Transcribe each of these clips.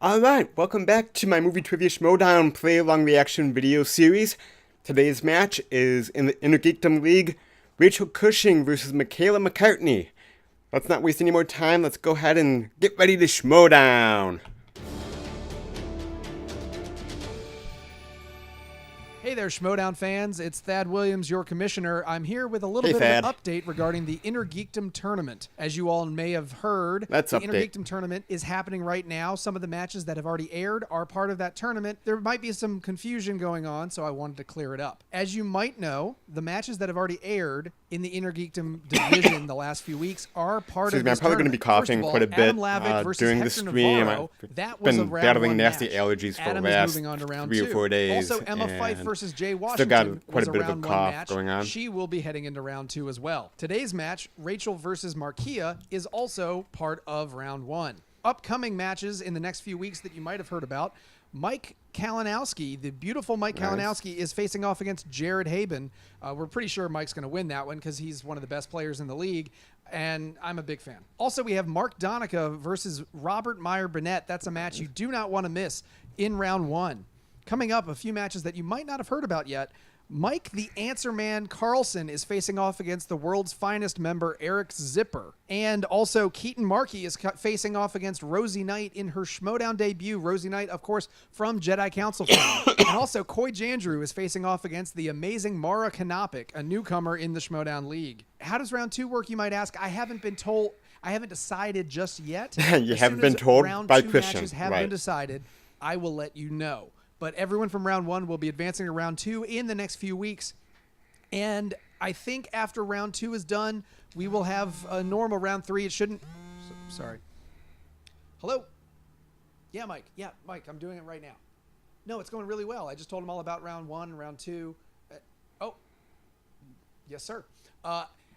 Alright, welcome back to my Movie Trivia Schmoedown play-along reaction video series. Today's match is in the Inner Geekdom League, Rachel Cushing versus Markeia McCarty. Let's not waste any more time, let's go ahead and get ready to Schmoedown. Hey there, Schmoedown fans. It's Thad Williams, your commissioner. I'm here with a little bit of an update regarding the Inner Geekdom Tournament. As you all may have heard, the Inner Geekdom Tournament is happening right now. Some of the matches that have already aired are part of that tournament. There might be some confusion going on, so I wanted to clear it up. As you might know, the matches that have already aired in the Inner Geekdom division the last few weeks are part of this I'm probably going to be coughing quite a bit during the stream. I've been battling nasty allergies for the last 3 or 4 days. Also, Emma Fife versus Jay Washington still got quite a bit of a cough match. going on. She will be heading into round 2 as well. Today's match, Rachel versus Markeia, is also part of round 1. Upcoming matches in the next few weeks that you might have heard about: Mike Kalinowski, the beautiful Mike Kalinowski, is facing off against Jared Haben. We're pretty sure Mike's going to win that one because he's one of the best players in the league, and I'm a big fan. Also, we have Mark Donica versus Robert Meyer Burnett. That's a match you do not want to miss in round 1. Coming up, a few matches that you might not have heard about yet. Mike the Answer Man Carlson is facing off against the world's finest member, Eric Zipper. And also, Keaton Markey is facing off against Rosie Knight in her Schmoedown debut. Rosie Knight, of course, from Jedi Council fame. And also, Coy Jandrew is facing off against the amazing Mara Kanopik, a newcomer in the Schmoedown League. How does round 2 work, you might ask? I haven't been told. I haven't decided just yet. You haven't been told by Christian. Matches have been decided. I will let you know. But everyone from round 1 will be advancing to round 2 in the next few weeks. And I think after round 2 is done, we will have a normal round 3. It shouldn't... Sorry. Hello? Yeah, Mike. Yeah, Mike, I'm doing it right now. No, it's going really well. I just told him all about round 1 and round 2. Oh. Yes, sir.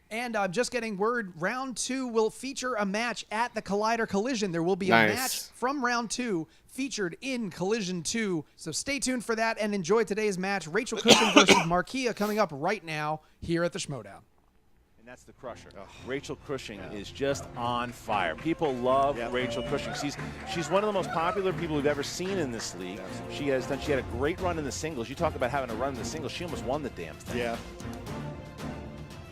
And I'm just getting word, round 2 will feature a match at the Collider Collision. There will be a match from round 2 featured in Collision 2. So stay tuned for that and enjoy today's match. Rachel Cushing versus Markeia coming up right now here at the Schmoedown. And that's the crusher. Rachel Cushing is just on fire. People love Rachel Cushing. She's one of the most popular people we've ever seen in this league. She had a great run in the singles. You talk about having a run in the singles. She almost won the damn thing. Yeah.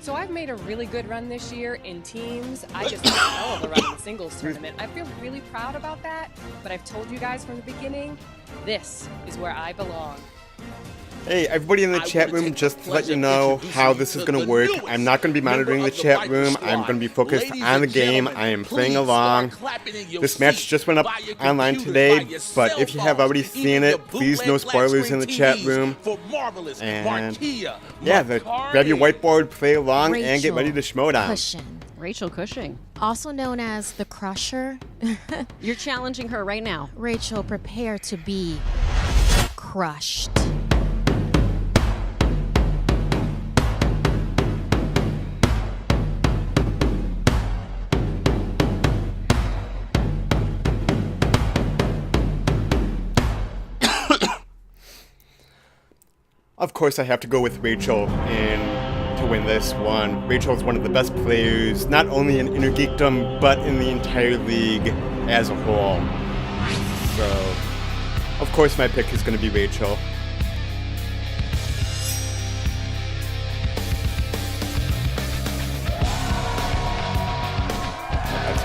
So I've made a really good run this year in teams. I just had a hell of a run in the singles tournament. I feel really proud about that, but I've told you guys from the beginning, this is where I belong. Hey, everybody in the chat room, just to let you know how this is going to work. I'm not going to be monitoring the chat room. I'm going to be focused on the game. I am playing along. This match just went up online today, but if you have already seen it, please no spoilers in the chat room. And yeah, grab your whiteboard, play along, and get ready to Schmoedown. Cushing. Rachel Cushing. Also known as the Crusher. You're challenging her right now. Rachel, prepare to be crushed. Of course, I have to go with Rachel to win this one. Rachel is one of the best players, not only in Inner Geekdom, but in the entire league as a whole. So, of course, my pick is going to be Rachel. That's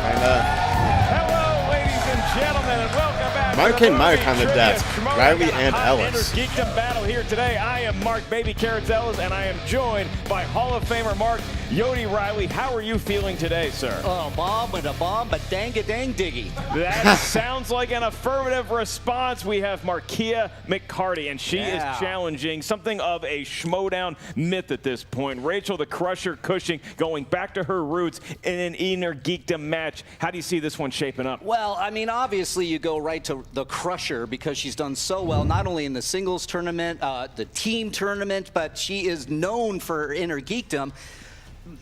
Hello, ladies and gentlemen, and welcome back. Mark and Mark on the desk, Riley and Ellis. Inner Geekdom battle here today. I am Mark Baby Carrots Ellis, and I am joined by Hall of Famer Mark Yodi Riley. How are you feeling today, sir? Oh, bomb and a bomb, but dang-a-dang diggy. That sounds like an affirmative response. We have Markeia McCarty, and she is challenging something of a Schmoedown myth at this point. Rachel the Crusher Cushing going back to her roots in an Inner Geekdom match. How do you see this one shaping up? Well, I mean, obviously you go right to the Crusher because she's done so well, not only in the singles tournament, the team tournament, but she is known for Inner Geekdom.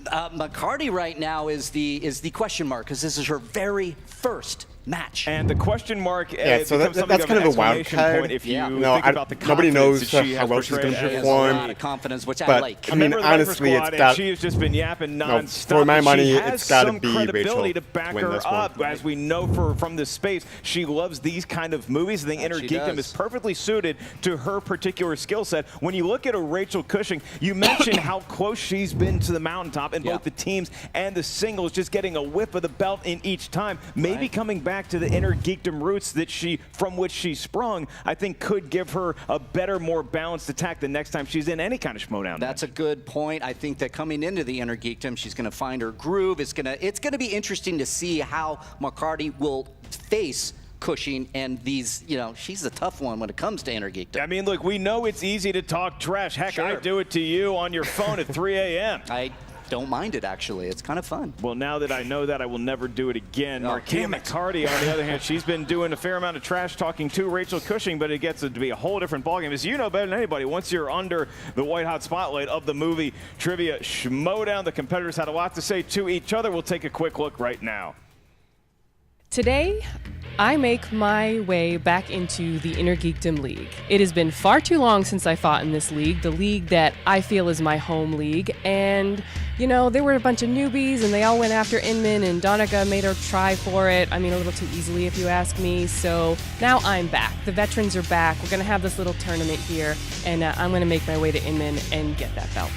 McCarty right now is the question mark because this is her very first match. And the question mark Yeah, so becomes something that's of kind an of a wild exclamation card. point if you No, think about the nobody knows confidence that she how has well she's going to portrayed as She has a lot perform. of confidence, which I But like. I mean, Member of the Viper honestly, Squad, it's and got she has just been yapping nonstop. for my and money, she has it's gotta some be credibility Rachel to back to win her this one. up. As we know from this space, she loves these kind of movies. I think Inner she Geekdom does. is perfectly suited to her particular skill set. When you look at a Rachel Cushing, you mentioned how close she's been to the mountaintop in both the teams and the singles, just getting a whiff of the belt in each time. Maybe coming back to the Inner Geekdom roots from which she sprung, I think could give her a better, more balanced attack the next time she's in any kind of Schmoedown. That's a good point. I think that coming into the Inner Geekdom, she's going to find her groove. It's gonna be interesting to see how McCarty will face Cushing and these, she's a tough one when it comes to Inner Geekdom. I mean, look, we know it's easy to talk trash. Heck, I do it to you on your phone at 3 a.m. I don't mind it, actually. It's kind of fun. Well, now that I know that, I will never do it again. Markeia McCarty, on the other hand, she's been doing a fair amount of trash talking to Rachel Cushing, but it gets to be a whole different ballgame. As you know better than anybody, once you're under the white-hot spotlight of the Movie Trivia Schmoedown, the competitors had a lot to say to each other. We'll take a quick look right now. Today, I make my way back into the Inner Geekdom League. It has been far too long since I fought in this league, the league that I feel is my home league. And, there were a bunch of newbies, and they all went after Inman, and Donica made her try for it. I mean, a little too easily, if you ask me. So now I'm back. The veterans are back. We're going to have this little tournament here, and I'm going to make my way to Inman and get that belt.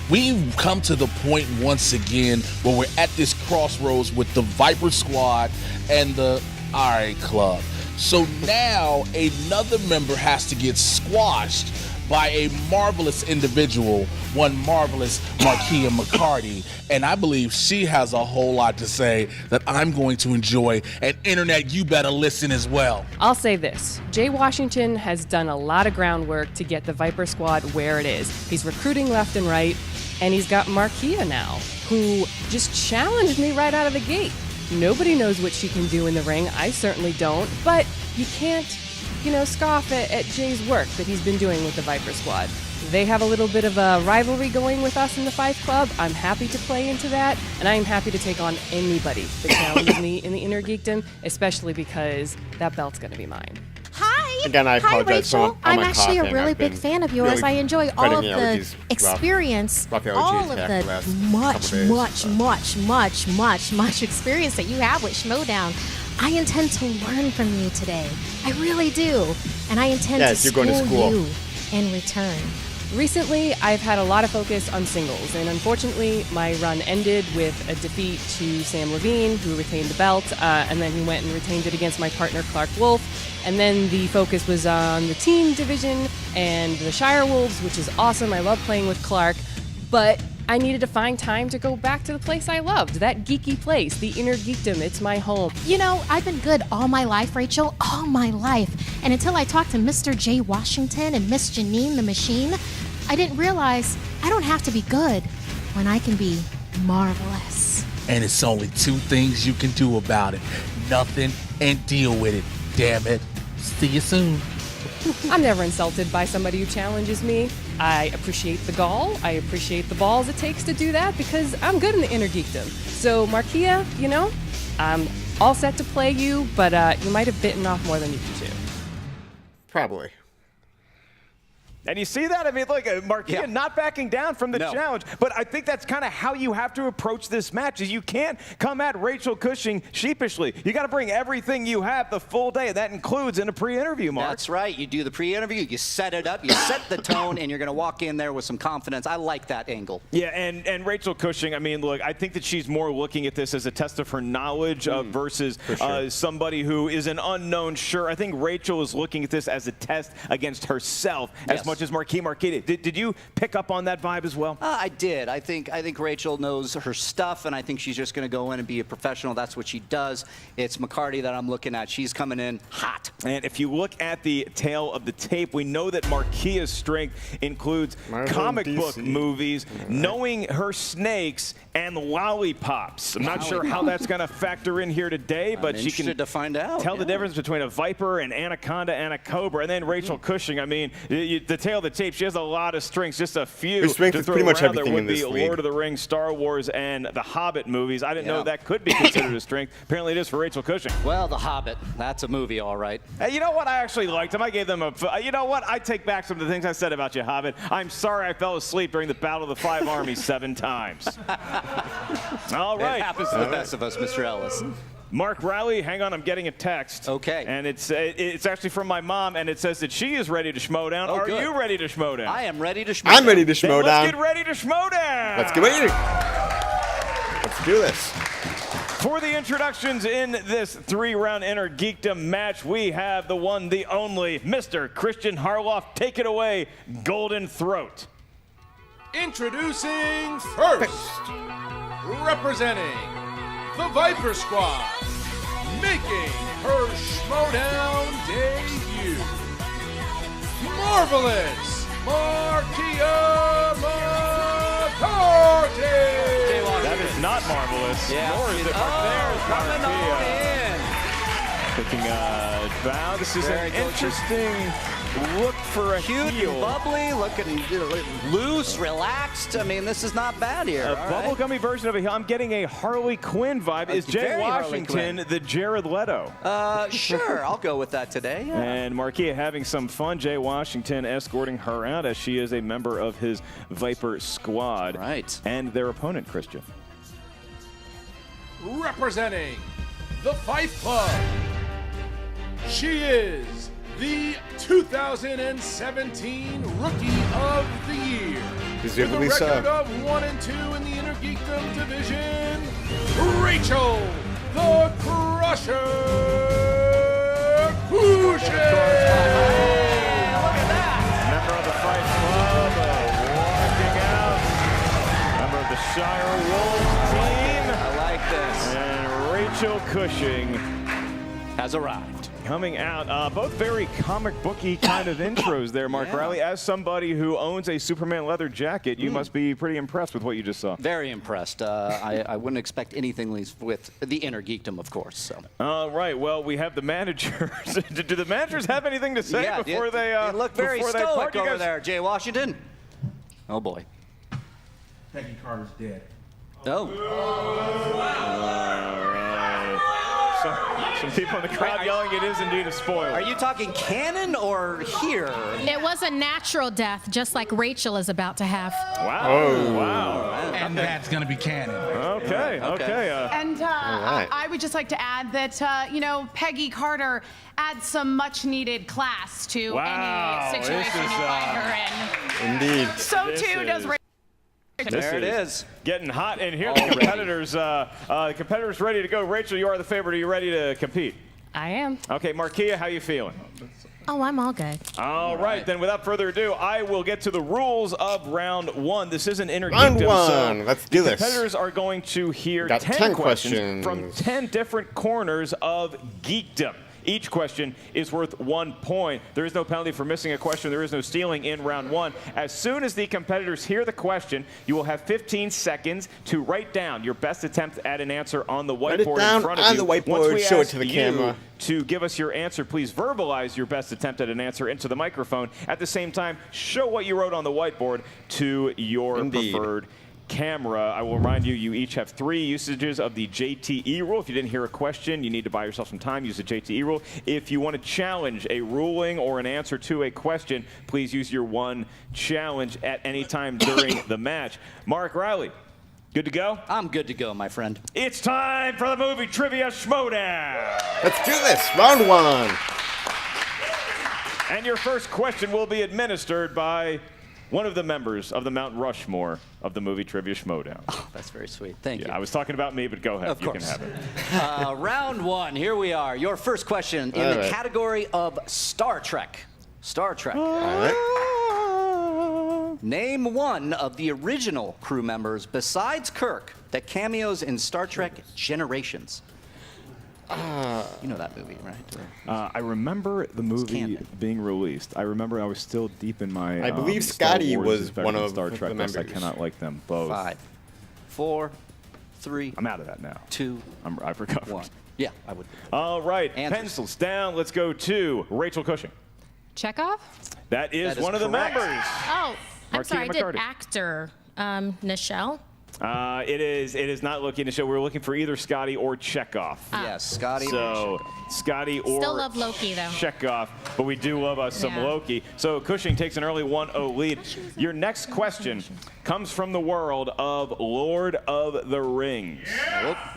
We've come to the point once again where we're at this crossroads with the Viper Squad and the RA Club. So now another member has to get squashed by a marvelous individual, one marvelous Markeia McCarty. And I believe she has a whole lot to say that I'm going to enjoy. And Internet, you better listen as well. I'll say this. Jay Washington has done a lot of groundwork to get the Viper Squad where it is. He's recruiting left and right, and he's got Markeia now, who just challenged me right out of the gate. Nobody knows what she can do in the ring. I certainly don't. But you can't, scoff at Jay's work that he's been doing with the Viper Squad. They have a little bit of a rivalry going with us in the Five Club. I'm happy to play into that, and I am happy to take on anybody that challenges me in the Inner Geekdom, especially because that belt's going to be mine. Hi. Again, I Hi, apologize for Rachel. all I'm my actually a coughing. really I've big been fan of yours. really I enjoy all of fighting the allergies experience, rough allergy all of attack the the last couple days, much experience that you have with Schmoedown. I intend to learn from you today. I really do. And I intend to you're going to school. you in return. Recently, I've had a lot of focus on singles, and unfortunately, my run ended with a defeat to Sam Levine, who retained the belt, and then he went and retained it against my partner, Clark Wolf. And then the focus was on the team division and the Shirewolves, which is awesome. I love playing with Clark, but I needed to find time to go back to the place I loved, that geeky place, the Inner Geekdom. It's my home. I've been good all my life, Rachel, all my life. And until I talked to Mr. J. Washington and Miss Janine the Machine, I didn't realize I don't have to be good when I can be marvelous. And it's only two things you can do about it. Nothing and deal with it. Damn it. See you soon. I'm never insulted by somebody who challenges me. I appreciate the gall. I appreciate the balls it takes to do that because I'm good in the Inner Geekdom. So, Markeia, I'm all set to play you, but you might have bitten off more than you can chew. Probably. And you see that? I mean, look, Markeia not backing down from the challenge. But I think that's kind of how you have to approach this match. Is you can't come at Rachel Cushing sheepishly. You got to bring everything you have the full day. And that includes in a pre-interview, Mark. That's right. You do the pre-interview, you set it up, you set the tone, and you're going to walk in there with some confidence. I like that angle. Yeah, and Rachel Cushing, I mean, look, I think that she's more looking at this as a test of her knowledge versus somebody who is an unknown. Sure, I think Rachel is looking at this as a test against herself as much as Markeia McCarty. Did you pick up on that vibe as well? I did. I think Rachel knows her stuff, and I think she's just going to go in and be a professional. That's what she does. It's McCarty that I'm looking at. She's coming in hot. And if you look at the tail of the tape, we know that Markeia's strength includes comic book movies, knowing her snakes, and lollipops. I'm not sure how that's going to factor in here today, but she can to find out. tell the difference between a viper, an anaconda, and a cobra. And then Rachel Cushing, I mean, the tale of the tape, she has a lot of strengths, just a few. Her strength to is throw pretty much around. everything there in would this be league. Lord of the Rings, Star Wars, and the Hobbit movies. I didn't know that could be considered a strength. Apparently it is for Rachel Cushing. Well, The Hobbit, that's a movie, all right. Hey, you know what? I actually liked them. I gave them a. You know what? I take back some of the things I said about you, Hobbit. I'm sorry I fell asleep during the Battle of the Five Armies 7 times. All right. It happens to the best of us, Mr. Ellis. Mark Riley, hang on, I'm getting a text. Okay. And it's actually from my mom, and it says that she is ready to Schmoedown. Oh, Are good. you ready to Schmoedown? I am ready to Schmoedown. I'm ready to Then Schmoedown. let's get ready to Schmoedown. Let's get ready. Let's do this. For the introductions in this 3-round Inner Geekdom match, we have the one, the only, Mr. Christian Harloff. Take it away, Golden Throat. Introducing first, representing the Viper Squad, making her Schmoedown debut, Marvelous Markeia McCarty. That is not marvelous. Nor is it Taking a bow. This is an interesting look for a Cute heel. and bubbly, looking loose, relaxed. I mean, this is not bad here. A bubblegummy version of a heel. I'm getting a Harley Quinn vibe. Is Jay very Harley Washington Quinn. the Jared Leto? Sure, I'll go with that today. Yeah. And Markeia having some fun. Jay Washington escorting her out as she is a member of his Viper squad. Right. And their opponent, Christian. Representing the Fife Club, she is the 2017 Rookie of the Year. With a Deservedly record so. of 1-2 in the Inner Geekdom division, Rachel the Crusher Cushing. Member of the Fight Club, walking out. Member of the Shirewolves team. I like this. And Rachel Cushing Has arrived. coming out. Both very comic booky kind of intros there, Mark Riley. As somebody who owns a Superman leather jacket, you must be pretty impressed with what you just saw. Very impressed. I wouldn't expect anything with the Inner Geekdom, of course. So. All right. Well, we have the managers. Do the managers have anything to say before they look very before they stoic part? You over guys- there, Jay Washington. Oh boy. Peggy Carter's dead. Oh. Some people in the crowd yelling, it is indeed a spoiler. Are you talking canon or here? It was a natural death, just like Rachel is about to have. Wow. Oh. Wow. And that's going to be canon. Okay. Okay. And right. I would just like to add that, Peggy Carter adds some much-needed class to Wow, any situation this is, you find her in. Indeed. So this too does is- Rachel. This There it is. Getting hot in here. Already. The competitors ready to go. Rachel, you are the favorite. Are you ready to compete? I am. Okay, Markeia, how you feeling? Oh, I'm all good. All right, then without further ado, I will get to the rules of round one. This is an Inner Round Geekdom, one. so Let's do the this. competitors are going to hear Got 10 10 questions from questions. 10 different corners of geekdom. Each question is worth 1 point. There is no penalty for missing a question. There is no stealing in round one. As soon as the competitors hear the question, you will have 15 seconds to write down your best attempt at an answer on the Write it whiteboard down in front of on you. the whiteboard, Once we show it ask to the you camera. to give us your answer, please verbalize your best attempt at an answer into the microphone. At the same time, show what you wrote on the whiteboard to your Indeed. preferred camera. I will remind you, you each have 3 usages of the JTE rule. If you didn't hear a question, you need to buy yourself some time. Use the JTE rule. If you want to challenge a ruling or an answer to a question, please use your 1 challenge at any time during the match. Mark Riley, good to go? I'm good to go, my friend. It's time for the Movie Trivia Schmoedown. Let's do this. Round one. And your first question will be administered by one of the members of the Mount Rushmore of the Movie Trivia Schmoedown. Oh, that's very sweet. Thank you. I was talking about me, but go ahead. Of You can course. have it. Round one. Here we are. Your first question in All the right. category of Star Trek. Star Trek. All right. Name one of the original crew members besides Kirk that cameos in Star Trek Generations. You know that movie, right? I remember the movie canon. being released. I remember I was still deep in my. I believe Star Scotty Wars was is better one than of Star the Trek. Thus I members. cannot like them both. 5, 4, 3, I'm out of that now. 2, I've recovered. 1. Yeah, I would. All right, Answers. pencils down. Let's go to Rachel Cushing. Chekhov? That is one of correct. the members. Oh, I'm Markeia sorry. I did McCarty. actor. Nichelle. It is not looking to show. We're looking for either Scotty or Chekhov. Yes, Scotty. So Scotty or Still love Loki, though. Chekhov, but we do love us some Yeah. Loki. So Cushing takes an early 1-0 lead. Your next question comes from the world of Lord of the Rings.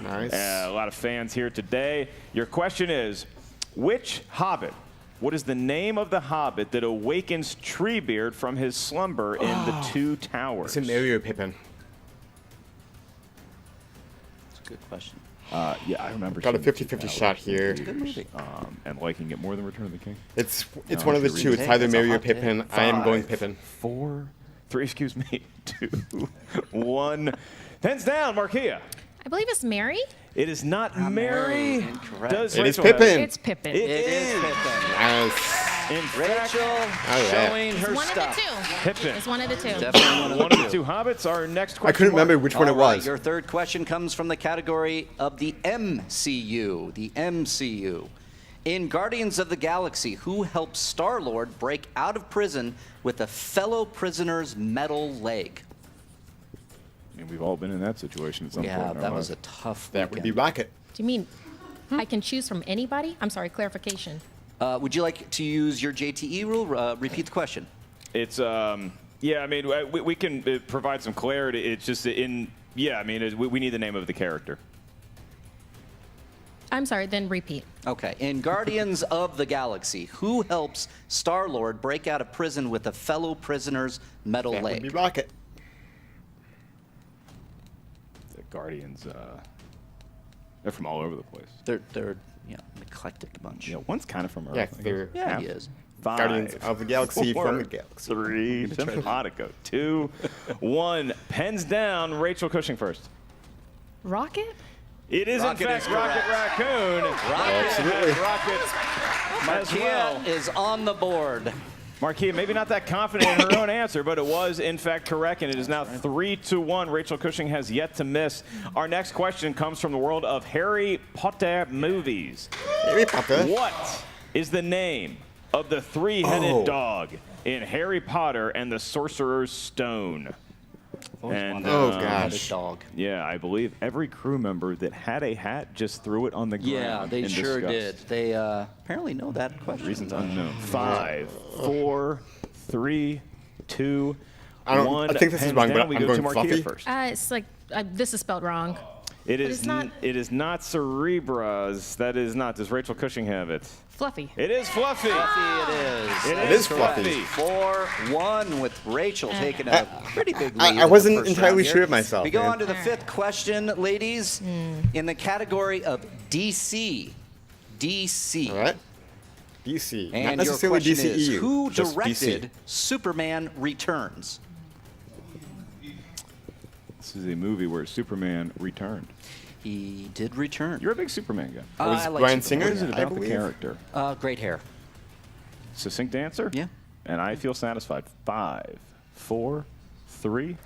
Nice. A lot of fans here today. Your question is, which Hobbit? What is the name of the Hobbit that awakens Treebeard from his slumber in the Two Towers? It's a Merry or Pippin. That's a good question. Yeah, I remember. Got a seeing the 50-50 Two shot Towers here. Good movie. And liking it more than Return of the King. It's No, one of the I should two. read It's it. either That's a Merry or hot take. Pippin. I am going Pippin. 4, 3, excuse me, 2, 1. Pens down, Markeia. I believe it's Mary. It is not Mary. Incorrect. Does It is Rachel have Pippin. It's Pippin. It It is is. Pippin. Nice. In fact, Rachel yeah. showing her One stuff. of the two. Pippin. It's one of the two. Definitely One of the two Hobbits. Our next question. I couldn't remember which one it All right, was. your third question comes from the category of the MCU. The MCU. In Guardians of the Galaxy, who helps Star-Lord break out of prison with a fellow prisoner's metal leg? I mean, we've all been in that situation at some Yeah, point. in our that was a life. tough That would be weekend. Rocket. Do you mean I can choose from anybody? I'm sorry, clarification. Would you like to use your JTE rule? Repeat the question. It's yeah. I mean, we can provide some clarity. It's just in yeah. I mean, we need the name of the character. I'm sorry, then repeat. Okay. In Guardians of the Galaxy, who helps Star-Lord break out of prison with a fellow prisoner's metal That would be leg? Rocket. The Guardians. They're from all over the place. They're eclectic bunch. Yeah, one's kind of from Earth. Yeah, I guess. they're Yeah, he is. 5, Guardians of the Galaxy 4, from the galaxy. 3, Monaco, 2, 1. Pens down. Rachel Cushing first. Rocket? It is Rocket in fact is Rocket correct. Raccoon. Absolutely. Rocket as well. Markeia is on the board. Markeia, maybe not that confident in her own answer, but it was in fact correct, and it is now 3-1. Rachel Cushing has yet to miss. Our next question comes from the world of Harry Potter movies. Harry Potter. What is the name of the three-headed Oh. dog in Harry Potter and the Sorcerer's Stone? And, Oh, The gosh. dog. yeah, I believe every crew member that had a hat just threw it on the ground. Yeah, they in sure disgust. did. They apparently know that question. Reasons unknown. 5, 4, 3, 2, I don't- 1. I think this is Pens wrong, but down. We I'm go going to Markeia Fluffy. first. It's like this is spelled wrong. It but is it's not- It is not Cerebras. That is not. Does Rachel Cushing have it? Fluffy. It is Fluffy. Fluffy it is. It That is correct. Fluffy. 4-1 with Rachel taking a pretty big lead. I in wasn't the first entirely round sure here. of myself, We go man. on to the fifth question, ladies. In the category of DC. DC. All right. DC. Not And your necessarily question is, DCEU. who just directed DC. Superman Returns? This is a movie where Superman returned. He did return. You're a big Superman guy. It was I like Bryan Superman. Singer, What is it I about the believe. character? Great hair. Succinct answer? Yeah. And I feel satisfied. 5, 4, 3,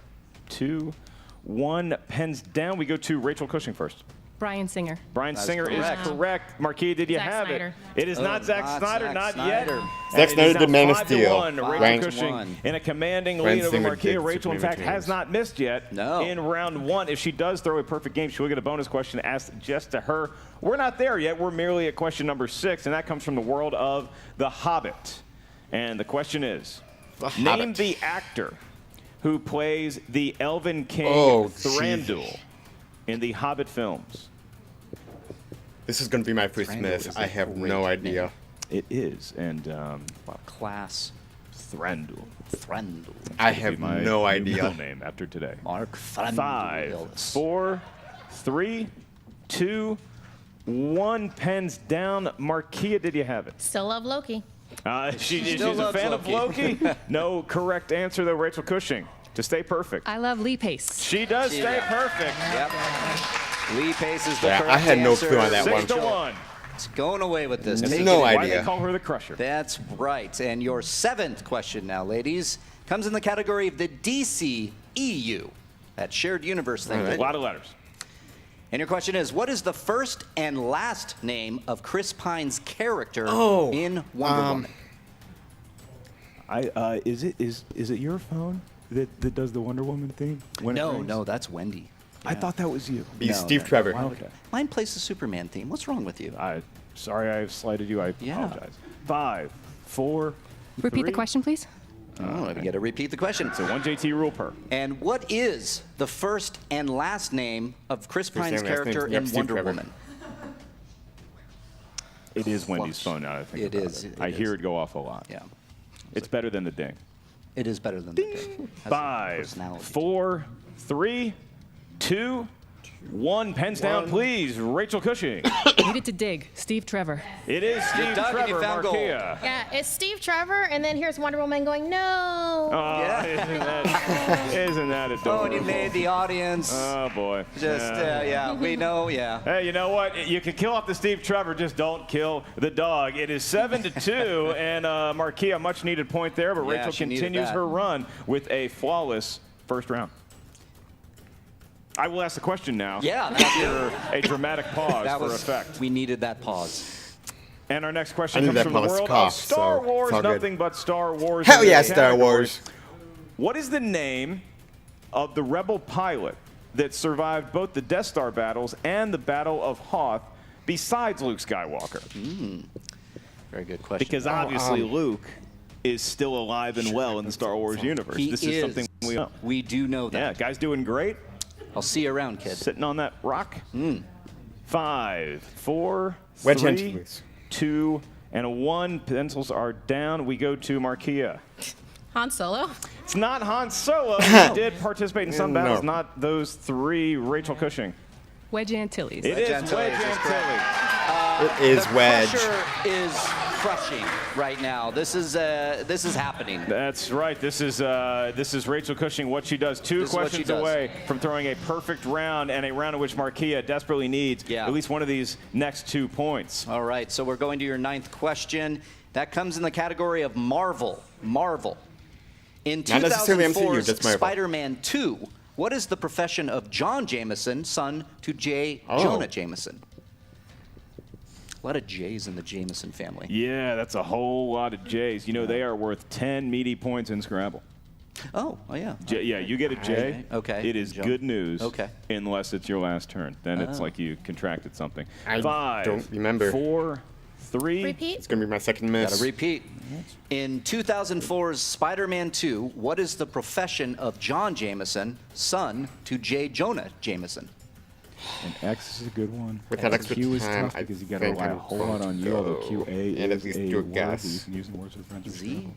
2, 1. Pens down. We go to Rachel Cushing first. Bryan Singer. Bryan That's Singer correct. is correct. Markeia, did you Zack have Snyder. it? It is not Zack not Snyder, Zack not Snyder. yet. Zack And it Snyder is did now Man of 5-1. Steel. Rachel Bryan- Cushing in a commanding Bryan lead over Singer Markeia. did Rachel, in Superman fact, has Returns. not missed yet No. in round 1. If she does throw a perfect game, she will get a bonus question asked just to her. We're not there yet. We're merely at question number 6, and that comes from the world of The Hobbit. And the question is, The name Hobbit. the actor who plays the Elven King Oh, Thranduil Jesus. in the Hobbit films. This is going to be my first Thranduil miss. is I a have great no name. idea. It is, and Wow, class. Thranduil. Thranduil. I Will be have my no new idea. middle name after today. Mark Thranduil. 5, 4, 3, 2, 1. Pens down. Markeia, did you have it? Still love Loki. She's Still a loves fan of Loki. No correct answer, though. Rachel Cushing, to stay perfect. I love Lee Pace. She does stay Yeah. perfect. Yep. Lee Pace is the Yeah, correct I had no answer. clue on that 6-1. It's going away with this. No Taking no it. Why idea. they call her the Crusher? That's right. And your seventh question now, ladies, comes in the category of the DCEU. That shared universe thing. A lot of letters. And your question is, what is the first and last name of Chris Pine's character Oh, in Wonder Woman? Is it your phone that does the Wonder Woman theme? No, that's Wendy. I thought that was you. Be Steve Trevor. Okay. Mine plays the Superman theme. What's wrong with you? Sorry I slighted you. I apologize. 5, 4, Repeat 3. the question, please. Oh, we got to repeat the question. So 1 JT rule per. And what is the first and last name of Chris Pine's name, last character name. Yep, in Steve Wonder Trevor. Woman? It is Wendy's phone now that I think It about is. it. It I is. hear it go off a lot. Yeah, It's better than the ding. it is better than the ding. Has a 5, personality. 4, 3, 2, 1. Pens down, please. Rachel Cushing. Needed to dig. Steve Trevor. It is Steve dug and you Trevor, found gold. Markeia. Yeah, it's Steve Trevor, and then here's Wonder Woman going, no. Oh, isn't that adorable? Oh, and you made the audience Oh, boy. just, we know, yeah. Hey, you know what? You can kill off the Steve Trevor, just don't kill the dog. It is 7-2, and Markeia, a much-needed point there, but Yeah, Rachel she needed continues that. her run with a flawless first round. I will ask the question now. Yeah, After a dramatic pause that for was effect. We needed that pause. And our next I question knew comes that from the pause world cough, of Star so Wars, it's all good. nothing but Star Wars. Hell in yeah, this Star category. Wars. What is the name of the rebel pilot that survived both the Death Star battles and the Battle of Hoth besides Luke Skywalker? Very good question. Because obviously Luke is still alive and well in the Star Wars universe. He This is something we know. We do know that. Yeah, guy's doing great. I'll see you around, kid. Sitting on that rock. 5, 4, Wedge 3, entry, please. 2, and a 1. Pencils are down. We go to Markeia. Han Solo? It's not Han Solo. He did participate in some No. battles, not those 3. Rachel Cushing. Wedge Antilles. It is Antilles Wedge is Antilles. It is the Wedge. Crusher is crushing right now. This is happening. That's right. This is Rachel Cushing. What she does. 2 This is what she questions does. away from throwing a perfect round, and a round in which Markeia desperately needs at least one of these next 2 points. All right, so we're going to your 9th question. That comes in the category of Marvel. In Not necessarily MCU, 2004's just Marvel. Spider-Man 2, what is the profession of John Jameson, son to J. Oh. Jonah Jameson? A lot of J's in the Jameson family. Yeah, that's a whole lot of J's. You know, they are worth 10 meaty points in Scrabble. Oh yeah. Yeah, you get a J. Okay. It is good news. Okay. Unless it's your last turn. Then it's like you contracted something. I 5, don't remember. 4, 3. Repeat? It's going to be my second miss. Gotta repeat. In 2004's Spider-Man 2, what is the profession of John Jameson, son to J. Jonah Jameson? And X is a good one. With that extra Q is time, tough I because you got to think rely a I'm whole lot on you, going although to QA go and is at least a do a word guess. that you can use in words with friends or Z?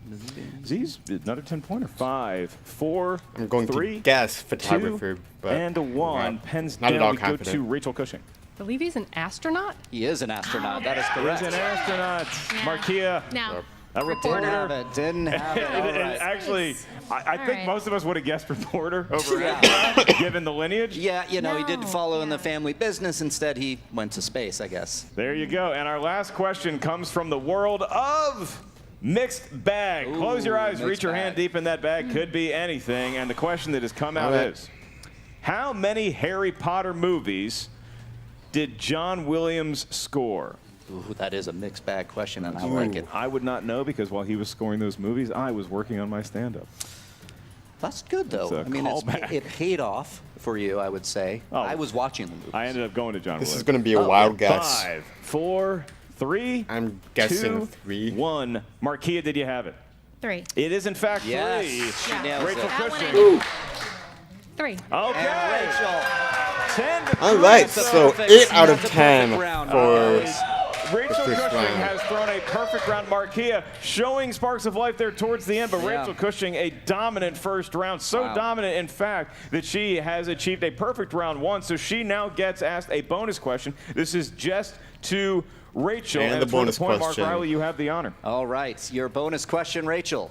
Z's another 10-pointer. 5, 4, I'm going 3, to guess 2, photographer, but and a 1. wow. Pens Not at down. all We go confident. to Rachel Cushing. I believe he's an astronaut. He is an astronaut. That is He's correct. an astronaut. Markeia, No. a reporter. Didn't have it. Didn't have it. All right. Actually, I think right. most of us would have guessed reporter over Yeah. astronaut, given the lineage. Yeah, he did No. follow in the family business. Instead, he went to space, I guess. There you go. And our last question comes from the world of mixed bag. Ooh, Close your eyes, mixed reach your hand bag. deep in that bag. Could be anything. And the question that has come out All right. is, how many Harry Potter movies did John Williams score? Ooh, that is a mixed bag question, and I like it. I would not know because while he was scoring those movies, I was working on my stand-up. That's good, though. It's a I mean, callback. it paid off for you, I would say. Oh. I was watching the movie. I ended up going to John This Williams. is going to be a wild guess. 5, 4, 3. I'm guessing 2, 3. 1. Markeia, did you have it? 3. It is in fact Yes, 3. she nails Rachel it. That one I Cushing. knew. 3. Okay. And Rachel. 10-3. All right, That's a so perfect- 8 out of that's a 10 perfect round. for Rachel the first Cushing round. has thrown a perfect round. Markeia showing sparks of life there towards the end, but Yeah. Rachel Cushing a dominant first round. So Wow. dominant, in fact, that she has achieved a perfect round 1. So she now gets asked a bonus question. This is just to Rachel. And the it's for bonus point, question. Mark Riley, you have the honor. All right, your bonus question, Rachel.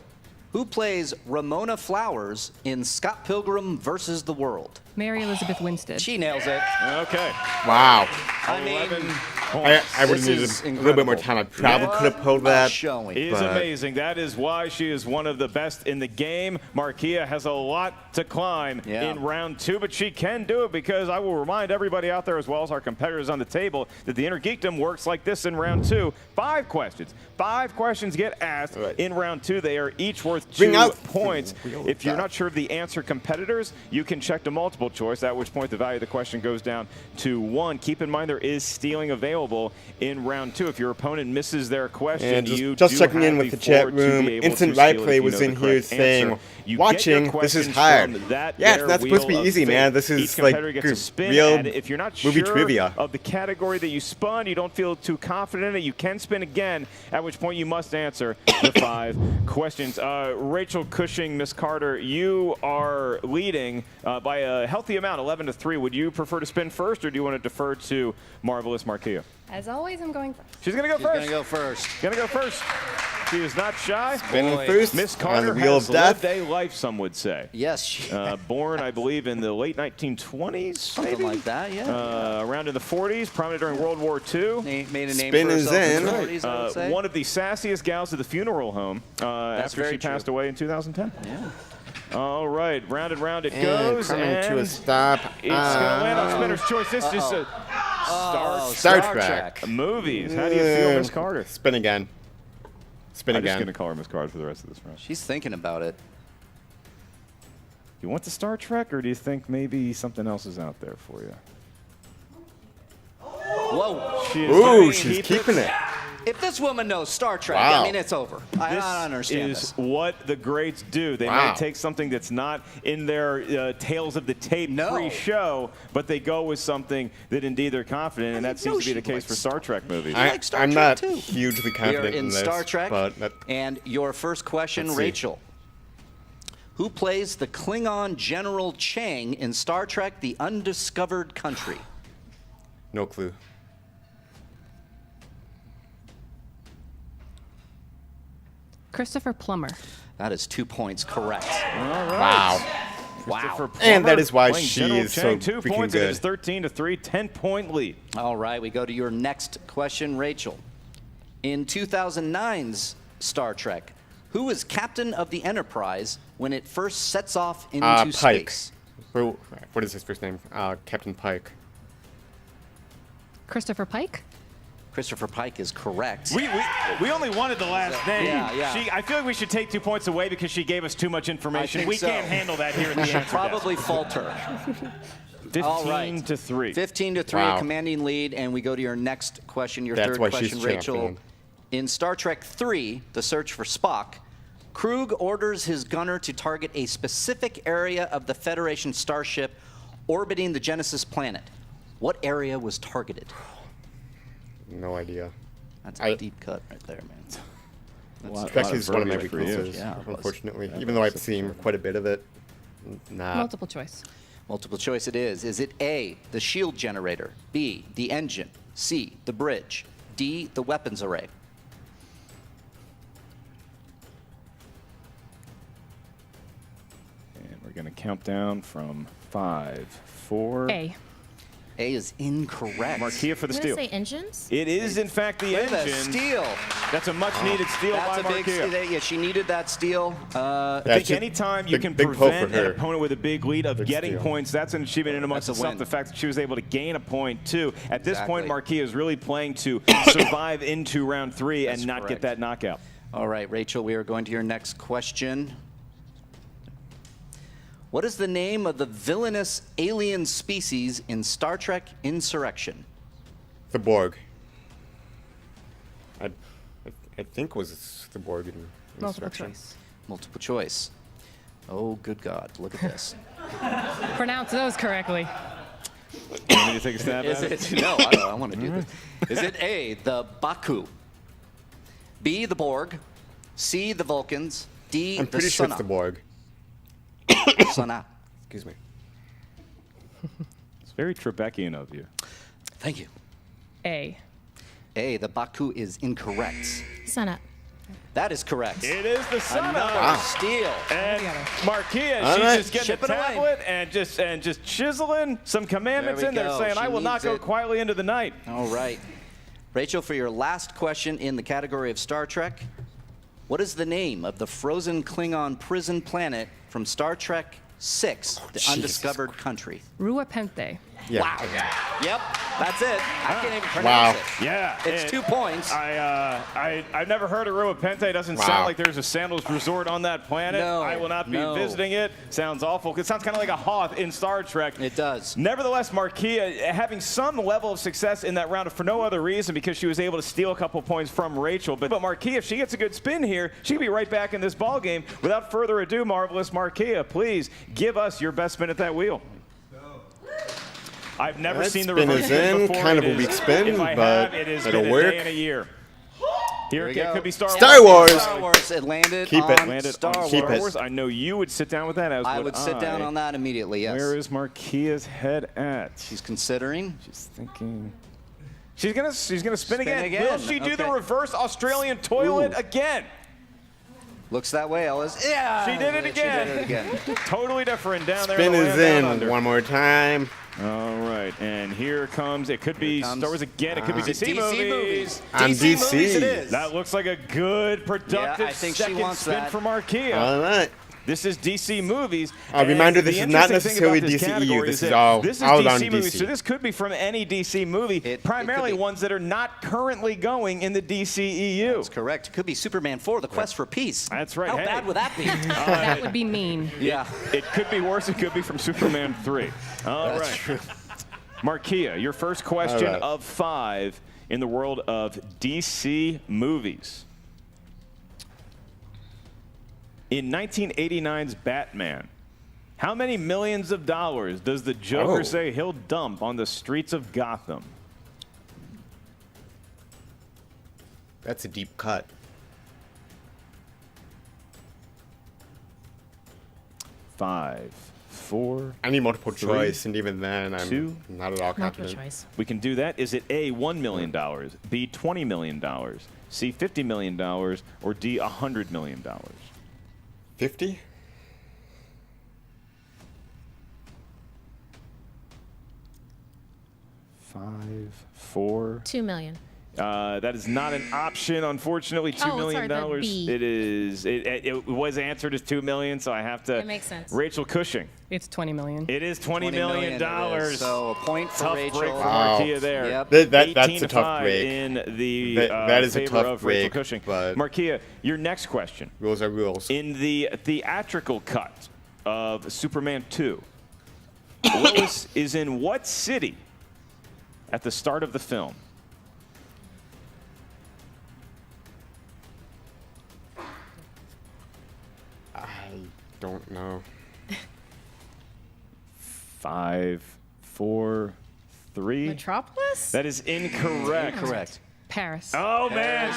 Who plays Ramona Flowers in Scott Pilgrim versus the World? Mary Elizabeth Winstead. She nails it. Okay. Wow. I mean, I would have needed a little bit more time. I probably could have pulled that. Is amazing. That is why she is one of the best in the game. Markeia has a lot to climb in round 2, but she can do it because I will remind everybody out there as well as our competitors on the table that the Inner Geekdom works like this in round 2. 5 questions. 5 questions get asked in round 2. They are each worth 2 points. If you're not sure of the answer, competitors, you can check the multiple choice, at which point the value of the question goes down to 1. Keep in mind there is stealing available in round 2. If your opponent misses their question, And you just do checking in have with the the chat floor to room, be able Instant to Right steal Play if you was know in the here correct saying, answer. You watching, get your this is questions hard. from that Yeah, it's there not supposed to be wheel of easy, fate. man. This Each is like competitor gets a spin, real and if you're not movie sure trivia. of the category that you spun, you don't feel too confident in it, you can spin again, at which point you must answer the 5 questions. Rachel Cushing, Miss Carter, you are leading by a healthy amount, 11-3. Would you prefer to spin first, or do you want to defer to Marvelous Markeia? As always, I'm going first. She's going to go first. She's going to go first. Going to go first. She is not shy. Spinning first Miss on Carter the Wheel has of Death. lived a life, some would say. Yes. Born, I believe, in the late 1920s, Something maybe? like that, yeah. Around in the 40s, prominent during World War II. Made a name Spin for is herself in in. the 40s, I would say. One of the sassiest gals of the funeral home after very she passed away in 2010. Yeah. All right, round and round it And goes. coming And to a stop. it's going to land on Spinner's Choice. This is a Star Trek. movies. How do you feel, Miss Carter? Spin again. Spin I'm just again. going to call her Miss Carter for the rest of this round. She's thinking about it. You want the Star Trek, or do you think maybe something else is out there for you? Whoa. She is Ooh, going to she's keep keeping it. If this woman knows Star Trek, Wow. I mean, it's over. I don't understand This is this. what the greats do. They Wow. might take something that's not in their Tales of the Tape No. pre-show, but they go with something that indeed they're confident in, and that seems to be the case for Star Trek movies. like Star I'm Trek not too. hugely We are confident in in this, Star Trek, but that, and your first question, Let's see. Rachel. Who plays the Klingon General Chang in Star Trek: The Undiscovered Country? no clue. Christopher Plummer. That is 2 points correct. Wow. Wow. And that is why Playing she General is so Chang, 2 freaking points. It good. is 13-3, 10-point lead. All right, we go to your next question, Rachel. In 2009's Star Trek, who is captain of the Enterprise when it first sets off into Pike. space? What is his first name? Captain Pike. Christopher Pike? Christopher Pike is correct. We only wanted the last name. Yeah. I feel like we should take 2 points away because she gave us too much information. think We so. can't handle that here at the We should answer probably desk. falter. 15-3. 15-3, Wow. a commanding lead, and we go to your next question, your That's third why she's question, Rachel. champion. In Star Trek III, The Search for Spock, Krug orders his gunner to target a specific area of the Federation starship orbiting the Genesis planet. What area was targeted? No idea. That's a deep cut right there, man. Trek is one of my weaknesses, Yeah, it was. unfortunately. Even though I've seen quite a bit of it. Nah. Multiple choice. Multiple choice it is. Is it A, the shield generator, B, the engine, C, the bridge, D, the weapons array? And we're going to count down from 5, 4. A. A is incorrect. Markeia for the Did I steal. say engines? It is, in fact, the Look at that engine. steal. That's a much-needed steal That's by a big Markeia. steal. Yeah, she needed that steal. I That's think a anytime you big- can big pull for prevent an her. opponent with a big lead of Big getting steal. points, that's an achievement in amongst That's a itself. win. The fact that she was able to gain a point, too. At this point, Exactly. Markeia is really playing to survive into round 3 and That's not correct. get that knockout. All right, Rachel, we are going to your next question. What is the name of the villainous alien species in Star Trek Insurrection? The Borg. I think was the Borg in Multiple Insurrection. choice. Multiple choice. Oh, good God, look at this. Pronounce those correctly. You want me to take a stab Is at it? it? No, I don't. I want to do this. Is it A, the Baku, B, the Borg, C, the Vulcans, D, I'm the pretty sure Suna? it's the Borg. Suna. Excuse me. It's very Trebeckian of you. Thank you. A. A, the Baku is incorrect. Sun up. That is correct. It is the Suna. Another steal. And Markeia, All she's right. just getting Chip a it away. tablet and just chiseling some commandments There we in there, go. saying, She "I will not needs go it. quietly into the night." All right. Rachel, for your last question in the category of Star Trek, what is the name of the frozen Klingon prison planet from Star Trek VI, The Undiscovered Country? Ruapente. Yeah. Wow. Yep, that's it. I can't even pronounce it. Yeah. It's 2 points. I've never heard of Ruapente. It doesn't sound like there's a sandals resort on that planet. No, I will not be visiting it. Sounds awful. It sounds kind of like a Hoth in Star Trek. It does. Nevertheless, Markeia having some level of success in that round for no other reason because she was able to steal a couple points from Rachel. But Markeia, if she gets a good spin here, she can be right back in this ball game. Without further ado, marvelous Markeia, please give us your best spin at that wheel. I've never seen the reverse spin before. Kind of a weak spin, if I but have, it has it'll been work. A day and a year. Here it could be Star Wars. Star Wars. Star Wars. It landed Keep it. on Landed Star on Wars. Star Wars. I know you would sit down with that. As I would sit down on that immediately, yes. Where is Markeia's head at? She's considering. She's thinking. She's gonna spin again. again. Will she do the reverse Australian toilet again? Looks that way, Ellis. Yeah. She did it again. She did it again. Totally different down there. Spin in the is land down in under. one more time. All right, and here comes. It could be Star Wars again. It could be DC movies. On DC DC. movies it is. That looks like a good, productive I think she second wants spin that. for Markeia. All right. This is DC movies. Reminder, And this the is not interesting thing necessarily about this DCEU. category This is that all this is out DC on movies, DC. so this could be from any DC movie, primarily ones that are not currently going in the DCEU. That's correct. It could be Superman 4, The Quest for Peace. That's right. How Hey. bad would that be? That would be mean. Yeah. It could be worse. It could be from Superman 3. All right. That's true. Markeia, your first question All right. of 5 in the world of DC movies. In 1989's Batman, how many millions of dollars does the Joker say he'll dump on the streets of Gotham? That's a deep cut. 5, 4. I need multiple 3, choice, and even then, I'm 2. not at all Multiple confident. choice. We can do that. Is it A, $1 million, B, $20 million, C, $50 million, or D, $100 million? 50? Five, 4. 2 million. That is not an option, unfortunately. $2 million. Sorry, the B. It is. It was answered as $2 million, so I have to. That makes sense. Rachel Cushing. It's 20 million. It is $20 million. it is. So a point for Tough Rachel. break for Wow. Markeia there. Yep. That's a tough 18-5 break. in the That is a favor tough of Rachel break, Cushing. but- Markeia, your next question. Rules are rules. In the theatrical cut of Superman 2, Lois is in what city at the start of the film? I don't know. 5, 4, 3. Metropolis? That is incorrect. Correct. Paris. Oh, man.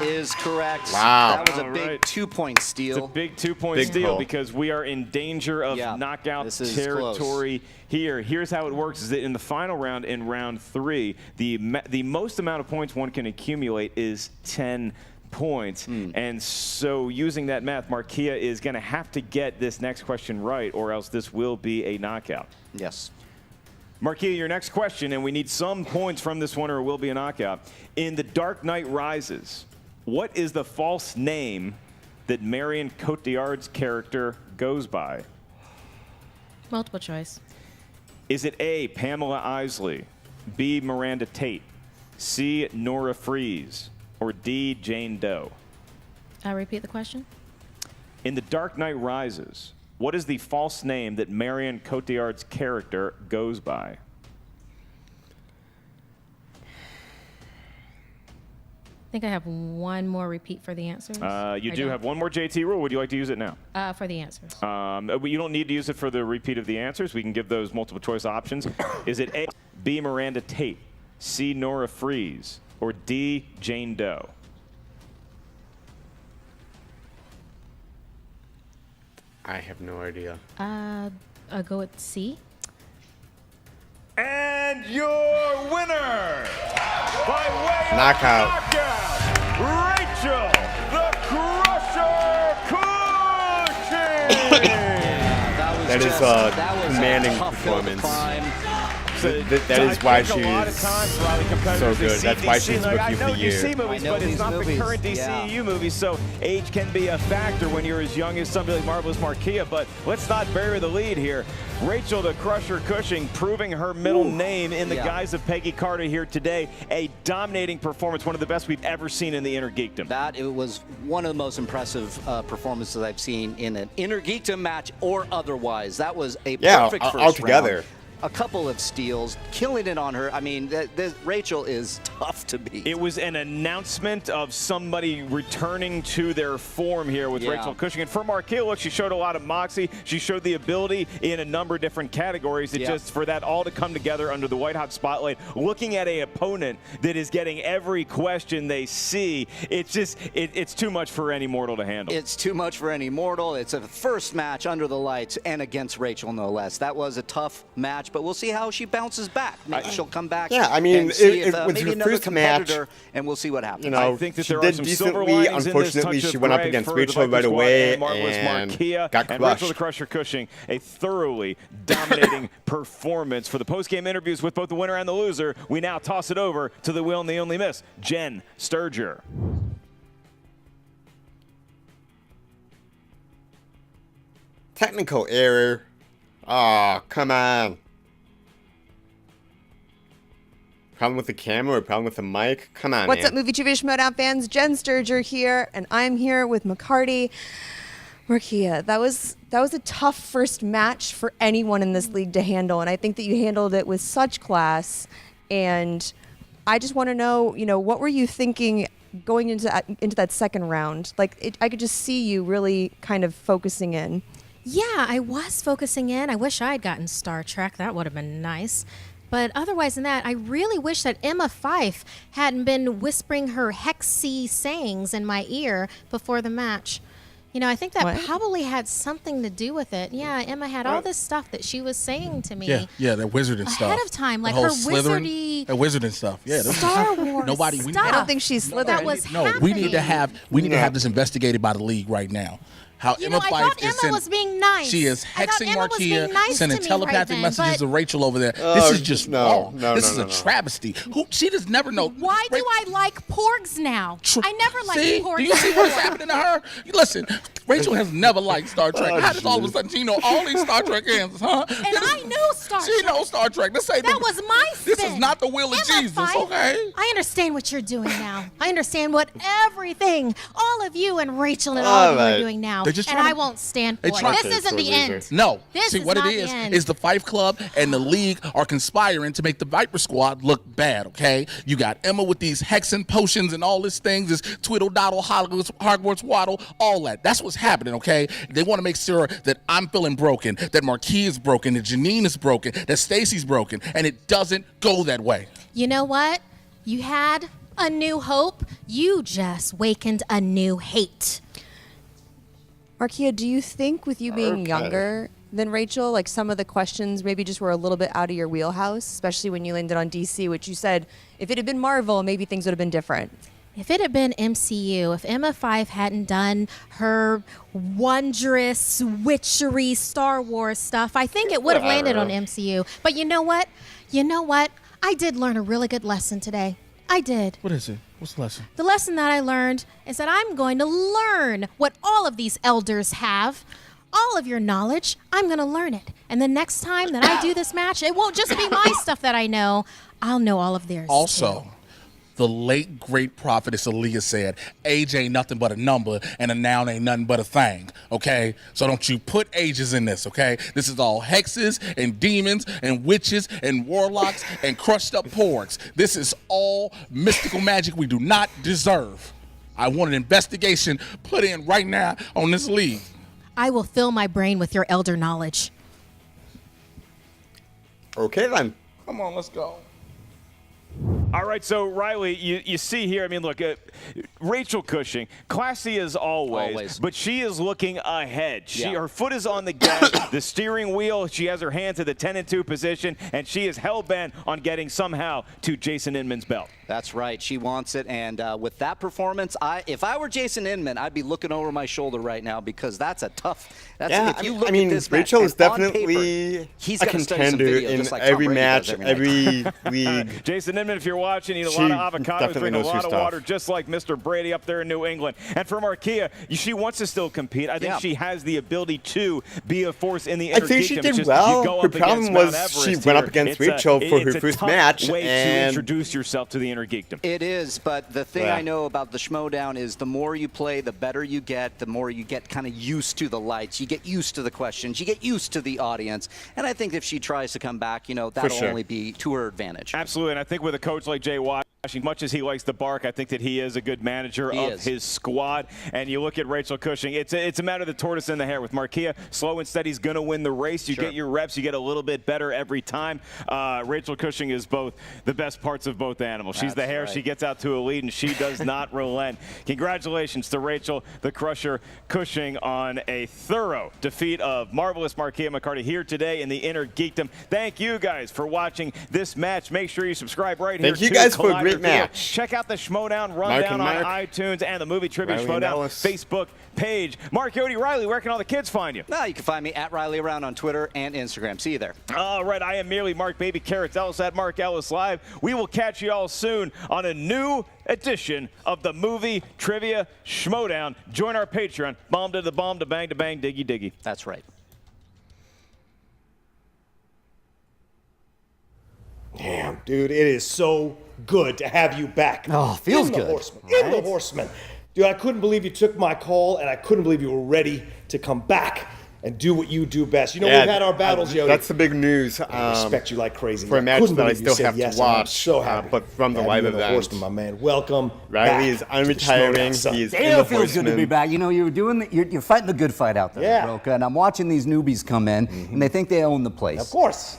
Is correct. Wow. That was a All big right. 2-point steal. It's a big 2-point Big steal pull. because we are in danger of knockout this is territory here. Here's how it works: is that in the final round, in round 3, the most amount of points one can accumulate is 10 points. And so using that math, Markeia is going to have to get this next question right, or else this will be a knockout. Yes. Markeia, your next question, and we need some points from this one or it will be a knockout. In The Dark Knight Rises, what is the false name that Marion Cotillard's character goes by? Multiple choice. Is it A, Pamela Isley, B, Miranda Tate, C, Nora Fries, or D, Jane Doe? Repeat the question. In The Dark Knight Rises, what is the false name that Marion Cotillard's character goes by? I think I have one more repeat for the answers. You I do don't. have one more JT rule. Would you like to use it now? For the answers. You don't need to use it for the repeat of the answers. We can give those multiple choice options. Is it A, B, Miranda Tate, C, Nora Fries, or D, Jane Doe? I have no idea. I'll go with C. And your winner, by way of Knockout. Rachel the Crusher Cushing. That was That is just- a that was commanding tough hill to performance. climb. That is why she's so good. That's why she's Rookie I of know the Year. DC movies, but it's not the current DCEU movies, so age can be a factor when you're as young as somebody like Marvelous Markeia. But let's not bury the lead here. Rachel the Crusher Cushing proving her middle name in the guise of Peggy Carter here today. A dominating performance, one of the best we've ever seen in the Inner Geekdom. It was one of the most impressive performances I've seen in an Inner Geekdom match or otherwise. That was a perfect first altogether. round. A couple of steals, killing it on her. I mean, Rachel is tough to beat. It was an announcement of somebody returning to their form here with Rachel Cushing. And for Markeia, look, she showed a lot of moxie. She showed the ability in a number of different categories. It just, for that all to come together under the white-hot spotlight, looking at an opponent that is getting every question they see, it's just, it's too much for any mortal to handle. It's too much for any mortal. It's a first match under the lights and against Rachel, no less. That was a tough match, but we'll see how she bounces back. Maybe she'll come back. Yeah, I mean, it was maybe her another first competitor, match, and we'll see what happens. You know, I think that she there did are some silver decently. linings Unfortunately, in this. she went up against Rachel right away and got crushed. And Rachel the Crusher Cushing, a thoroughly dominating performance. For the post-game interviews with both the winner and the loser, we now toss it over to the will and the only miss, Jen Sturger. Technical error. Oh, come on. Problem with the camera or problem with the mic? Come on, What's up, Movie Trivia Schmoedown fans? Jen Sturger here, and I'm here with McCarty. Markeia, that was a tough first match for anyone in this league to handle, and I think that you handled it with such class. And I just want to know, what were you thinking going into that second round? Like, I could just see you really kind of focusing in. Yeah, I was focusing in. I wish I had gotten Star Trek. That would have been nice. But otherwise than that, I really wish that Emma Fyfe hadn't been whispering her hexy sayings in my ear before the match. I think that probably had something to do with it. Yeah, Emma had all this stuff that she was saying to me. Yeah, that wizarding stuff. Ahead of time, like the her whole wizardy that wizarding stuff. Yeah, Star Wars stuff. I don't think she's Slytherin. That was happening. We need to have this investigated by the league right now. How Emma Fyfe I thought Emma was being nice. She is hexing Markeia, sending telepathic messages to Rachel over there. Oh, this is just wrong. This is a travesty. She does never know. Why do I like porgs now? I never liked porgs. Do you see what's happening to her? Listen, Rachel has never liked Star Trek. How does all of a sudden she know all these Star Trek answers, huh? And I knew Star Trek. She knows Star Trek. That was my spin. This is not the will of Jesus, okay? I understand what you're doing now. I understand everything all of you and Rachel and all of you are doing now. And I won't stand for it. This isn't the end. No. This See, is what not it is the Fyfe Club and the league are conspiring to make the Viper Squad look bad, okay? You got Emma with these hexen potions and all these things, this twiddle-doddle, Hogwarts waddle, all that. That's what's happening, okay? They want to make sure that I'm feeling broken, that Markeia is broken, that Janine is broken, that Stacy's broken, and it doesn't go that way. You know what? You had a new hope. You just wakened a new hate. Markeia, do you think with you being younger than Rachel, like some of the questions maybe just were a little bit out of your wheelhouse, especially when you landed on DC, which you said if it had been Marvel, maybe things would have been different? If it had been MCU, if Emma Fyfe hadn't done her wondrous witchery Star Wars stuff, I think it would have landed on MCU. But you know what? I did learn a really good lesson today. I did. What is it? What's the lesson? The lesson that I learned is that I'm going to learn what all of these elders have. All of your knowledge, I'm going to learn it. And the next time that I do this match, it won't just be my stuff that I know. I'll know all of theirs. Also, the late, great prophetess Aaliyah said, age ain't nothing but a number, and a noun ain't nothing but a thing, okay? So don't you put ages in this, okay? This is all hexes and demons and witches and warlocks and crushed up porgs. This is all mystical magic we do not deserve. I want an investigation put in right now on this league. I will fill my brain with your elder knowledge. Okay, then. Come on, let's go. All right, so Riley, you see here, I mean, look, Rachel Cushing, classy as always, but she is looking ahead. Her foot is on the gas, the steering wheel. She has her hand to the 10-2 position, and she is hell-bent on getting somehow to Jason Inman's belt. That's right. She wants it, and with that performance, if I were Jason Inman, I'd be looking over my shoulder right now because that's a tough. If you look at this Rachel match, is definitely he's a contender in like every Tom Brady match, does every league. Jason Inman, if you're watching, eat a lot of avocados, drink a lot of stuff. water, just like Mr. Brady up there in New England. And for Markeia, she wants to still compete. I think she has the ability to be a force in the Inner Geekdom. I think she did well. Her problem was she went up against Rachel for her first match. It's a tough way to introduce yourself to the Inner Geekdom. It is, but the thing I know about the Schmoedown is the more you play, the better you get, the more you get kind of used to the lights. You get used to the questions. You get used to the audience. And I think if she tries to come back, that'll only be to her advantage. Absolutely, and I think with a coach like Jay Washington, much as he likes to bark, I think that he is a good manager of his squad. And you look at Rachel Cushing, it's a matter of the tortoise and the hare. With Markeia, slow and steady is going to win the race. You get your reps, you get a little bit better every time. Rachel Cushing is both the best parts of both animals. She's the hare, she gets out to a lead, and she does not relent. Congratulations to Rachel the Crusher Cushing on a thorough defeat of marvelous Markeia McCarty here today in the Inner Geekdom. Thank you guys for watching this match. Make sure you subscribe right here. Thank you guys for a great match. Check out the Schmoedown Rundown on iTunes and the Movie Trivia Schmoedown Facebook page. Mark, Cody, Riley, where can all the kids find you? You can find me at Riley Around on Twitter and Instagram. See you there. All right, I am merely Mark Baby Carrots Ellis at Mark Ellis Live. We will catch you all soon on a new edition of the Movie Trivia Schmoedown. Join our Patreon. Bomb to the bomb to bang, diggy diggy. That's right. Damn, dude, it is so good to have you back. Oh, feels good. In the Horseman. Dude, I couldn't believe you took my call, and I couldn't believe you were ready to come back and do what you do best. We've had our battles, Yodi. That's the big news. I respect you like crazy. For a match that I still have to watch. I'm so happy. But from the live event. Horseman, my man. Welcome. Riley is unretiring. He's in the feels good to be back. You're fighting the good fight out there, Roka, and I'm watching these newbies come in, and they think they own the place. Of course.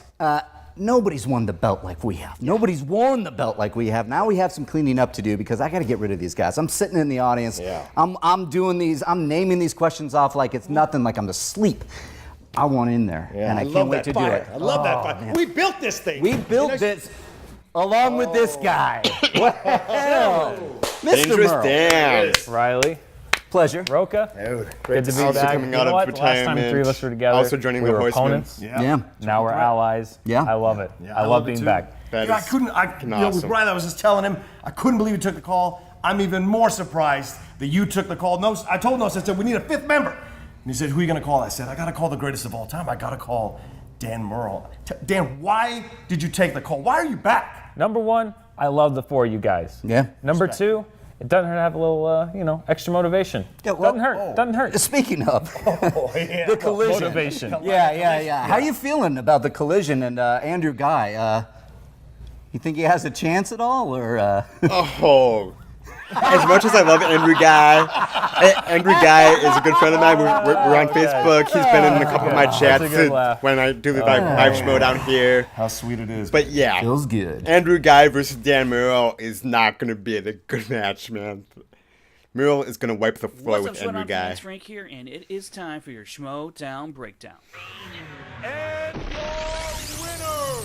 Nobody's won the belt like we have. Nobody's worn the belt like we have. Now we have some cleaning up to do because I got to get rid of these guys. I'm sitting in the audience. I'm doing these. I'm naming these questions off like it's nothing, like I'm asleep. I want in there, and I can't wait to do it. I love that fight. Man. We built this thing. We built this along with this guy. Well, Mr. Dan. Riley. Pleasure. Roka. Dude, good to be also back. coming out of retirement. Last time the three of us were together. Also joining we the were Horsemen. opponents. Yeah. Now we're allies. Yeah. I love it. Yeah, I love being back. Dude, I couldn't. With Brian, I was just telling him I couldn't believe you took the call. I'm even more surprised that you took the call. No, I told Nos, I said we need a fifth member, and he said, "Who are you gonna call?" I said, "I gotta call the greatest of all time. I gotta call Dan Murrell." Dan, why did you take the call? Why are you back? Number one, I love the four of you guys. Yeah. Number two, it doesn't hurt to have a little, extra motivation. Yeah, well, doesn't hurt. Doesn't hurt. Speaking of the collision. Motivation. Yeah. How you feeling about the collision and Andrew Guy? You think he has a chance at all, or? As much as I love Andrew Guy is a good friend of mine. We're on Facebook. He's been in a couple of my chats when I do the live Schmoedown here. How sweet it is. But yeah, feels good. Andrew Guy versus Dan Murrell is not going to be a good match, man. Murrell is going to wipe the floor with Andrew Guy. What's up, Frank here, and it is time for your Schmoedown breakdown. And your winner!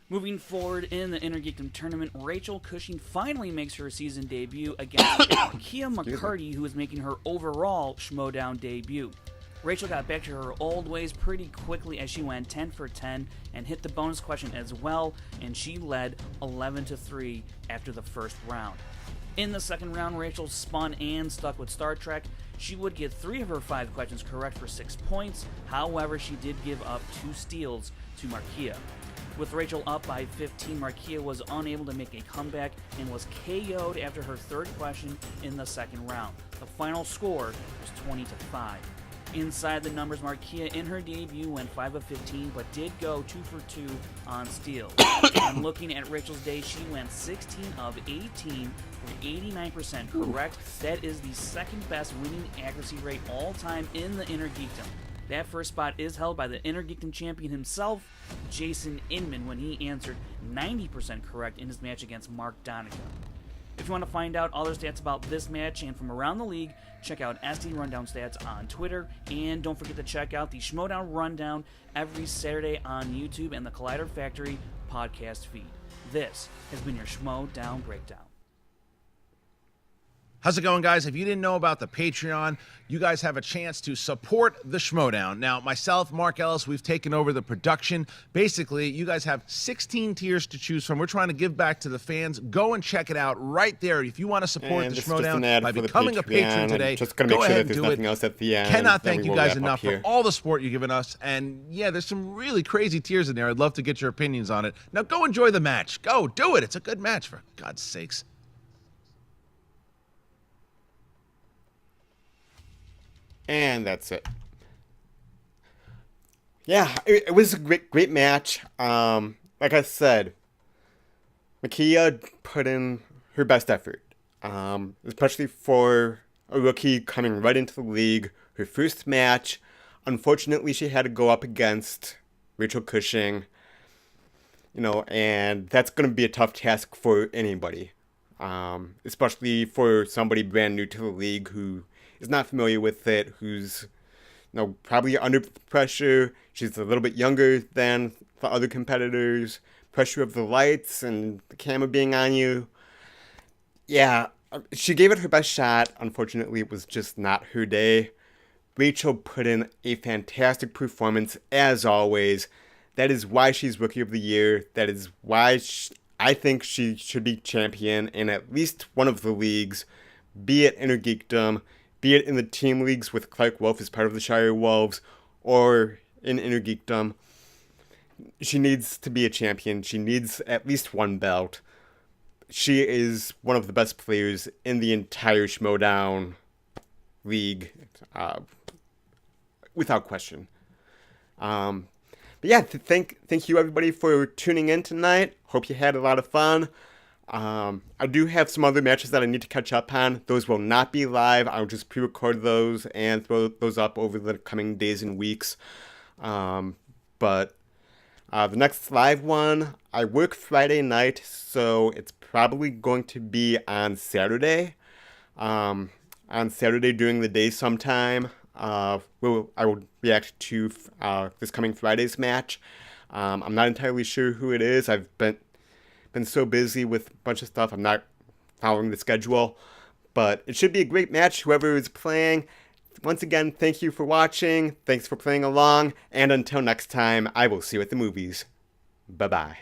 Moving forward in the Inner Geekdom Tournament, Rachel Cushing finally makes her season debut against Markeia McCarty, who is making her overall Schmoedown debut. Rachel got back to her old ways pretty quickly as she went 10 for 10 and hit the bonus question as well, and she led 11-3 after the first round. In the second round, Rachel spun and stuck with Star Trek. She would get 3 of her 5 questions correct for 6 points. However, she did give up 2 steals to Markeia. With Rachel up by 15, Markeia was unable to make a comeback and was KO'd after her third question in the second round. The final score was 20-5. Inside the numbers, Markeia in her debut went 5 of 15, but did go 2 for 2 on steals. And looking at Rachel's day, she went 16 of 18 for 89% correct. That is the second best winning accuracy rate all time in the Inner Geekdom. That first spot is held by the Inner Geekdom champion himself, Jason Inman, when he answered 90% correct in his match against Mark Donica. If you want to find out other stats about this match and from around the league, check out SD Rundown Stats on Twitter, and don't forget to check out the Schmoedown Rundown every Saturday on YouTube and the Collider Factory podcast feed. This has been your Schmoedown Breakdown. How's it going, guys? If you didn't know about the Patreon, you guys have a chance to support the Schmoedown. Now, myself, Mark Ellis, we've taken over the production. Basically, you guys have 16 tiers to choose from. We're trying to give back to the fans. Go and check it out right there. If you want to support the Schmoedown by becoming a patron today, just gonna go make sure ahead that and there's do nothing it. else at the end. Cannot Then thank we you will guys wrap up enough for here. all the support you've given us. And yeah, there's some really crazy tiers in there. I'd love to get your opinions on it. Now, go enjoy the match. Go, do it. It's a good match, for God's sakes. And that's it. Yeah, it was a great match. Like I said, Markeia put in her best effort, especially for a rookie coming right into the league. Her first match, unfortunately, she had to go up against Rachel Cushing, and that's going to be a tough task for anybody, especially for somebody brand new to the league who is not familiar with it, who's probably under pressure. She's a little bit younger than the other competitors. Pressure of the lights and the camera being on you. Yeah, she gave it her best shot. Unfortunately, it was just not her day. Rachel put in a fantastic performance, as always. That is why she's Rookie of the Year. That is why I think she should be champion in at least one of the leagues, be it Inner Geekdom, be it in the team leagues with Clark Wolf as part of the Shirewolves, or in Inner Geekdom. She needs to be a champion. She needs at least one belt. She is one of the best players in the entire Schmoedown league, without question. But yeah, thank you everybody for tuning in tonight. Hope you had a lot of fun. I do have some other matches that I need to catch up on. Those will not be live. I'll just pre-record those and throw those up over the coming days and weeks. But the next live one, I work Friday night, so it's probably going to be on Saturday. On Saturday during the day sometime, I will react to this coming Friday's match. I'm not entirely sure who it is. I've been so busy with a bunch of stuff, I'm not following the schedule. But it should be a great match, whoever is playing. Once again, thank you for watching. Thanks for playing along. And until next time, I will see you at the movies. Bye-bye.